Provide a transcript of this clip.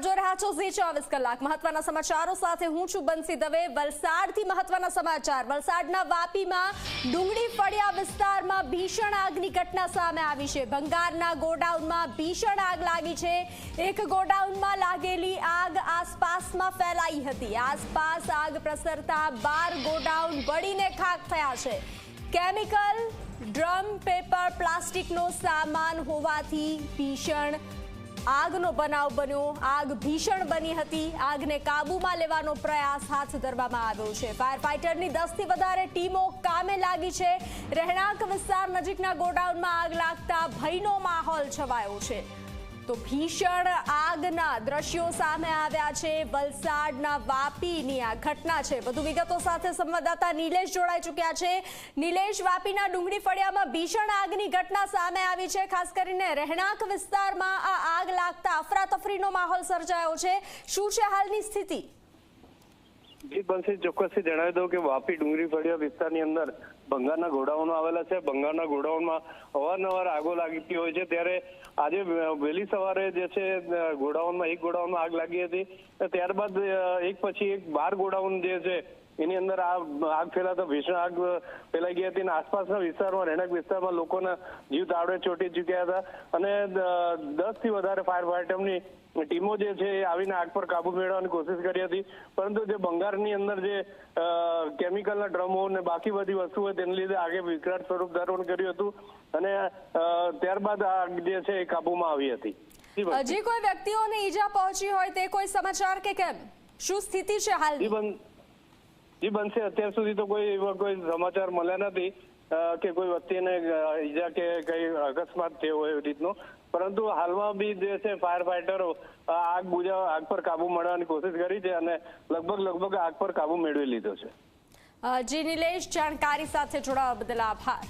જોઈ રહ્યા છો ઝી 24 કલાક મહત્વના સમાચારો સાથે હું છું બંસી દવે। વલસાડથી મહત્વના સમાચાર। વલસાડના વાપીમાં ડુંગળી ફળિયા વિસ્તારમાં ભીષણ આગની ઘટના સામે આવી છે। ભંગારના ગોડાઉનમાં ભીષણ આગ લાગી છે। એક ગોડાઉનમાં લાગેલી આગ આસપાસમાં ફેલાઈ હતી। આસપાસ આગ પ્રસરતા 12 ગોડાઉન બળીને ખાખ થયા છે। કેમિકલ, ડ્રમ, પેપર, પ્લાસ્ટિકનો સામાન હોવાથી ભીષણ આગનો બનાવ બન્યો। આગ ભીષણ બની હતી। આગને કાબૂમાં લેવાનો પ્રયાસ હાથ ધરવામાં આવ્યો છે। ફાયર ફાઇટરની 10 થી વધારે ટીમો કામે લાગી છે। રહેણાંક વિસ્તાર નજીકના ગોડાઉનમાં આગ લાગતા ભયનો માહોલ છવાયો છે। તો ભીષણ આગના દ્રશ્યો સામે આવ્યા છે। વલસાડના વાપીની આ ઘટના છે। વધુ વિગતો સાથે સંવાદદાતા નિલેશ જોડાઈ ચૂક્યા છે। નિલેશ, વાપીના ડુંગળી ફળિયામાં ભીષણ આગની ઘટના સામે આવી છે। ખાસ કરીને રહેણાંક વિસ્તારમાં આ આગ લાગતા અફરાતફરીનો માહોલ સર્જાયો છે। શું છે હાલની સ્થિતિ? જી બંસી, ચોક્કસથી જણાવી દઉં કે વાપી ડુંગળી ફળિયા વિસ્તારની અંદર ભંગારના ગોડાઉનો આવેલા છે। ભંગારના ગોડાઉનમાં અવારનવાર આગો લાગતી હોય છે। ત્યારે આજે વહેલી સવારે જે છે ગોડાઉનમાં એક ગોડાઉનમાં આગ લાગી હતી। ત્યારબાદ એક પછી એક 12 ગોડાઉન જે છે એની અંદર આગ ફેલાતા ભીષણ આગ ફેલાઈ ગઈ હતી અને આસપાસના વિસ્તારમાં રહેણાંક વિસ્તારમાં લોકોના જીવ તાળવે ચોંટી ચૂક્યા હતા અને 10 થી વધારે ફાયર ફાઇટરની ટીમો જે છે એ આવીને આગ પર કાબુ મેળવવાની કોશિશ કરી હતી। પરંતુ જે ભંગારની અંદર જે કેમિકલના ડ્રમો અને બાકી બધી વસ્તુ હોય તેને લીધે આગે વિકરાળ સ્વરૂપ ધારણ કર્યું હતું અને ત્યારબાદ આગ જે છે એ કાબુમાં આવી હતી। હજી કોઈ વ્યક્તિઓને ઈજા પહોંચી હોય તે કોઈ સમાચાર કે કેમ? શું સ્થિતિ છે હાલની? જી બનશે, અત્યાર સુધી તો કોઈ સમાચાર મળ્યા નથી કે કોઈ વ્યક્તિને ઈજા કે કઈ અકસ્માત થયો હોય એવી રીતનો। પરંતુ હાલમાં બી જે છે ફાયર ફાઇટરો આગ પર કાબુ મેળવવાની કોશિશ કરી છે અને લગભગ આગ પર કાબુ મેળવી લીધો છે। જી નિલેશ, જાણકારી સાથે જોડાવા બદલ આભાર।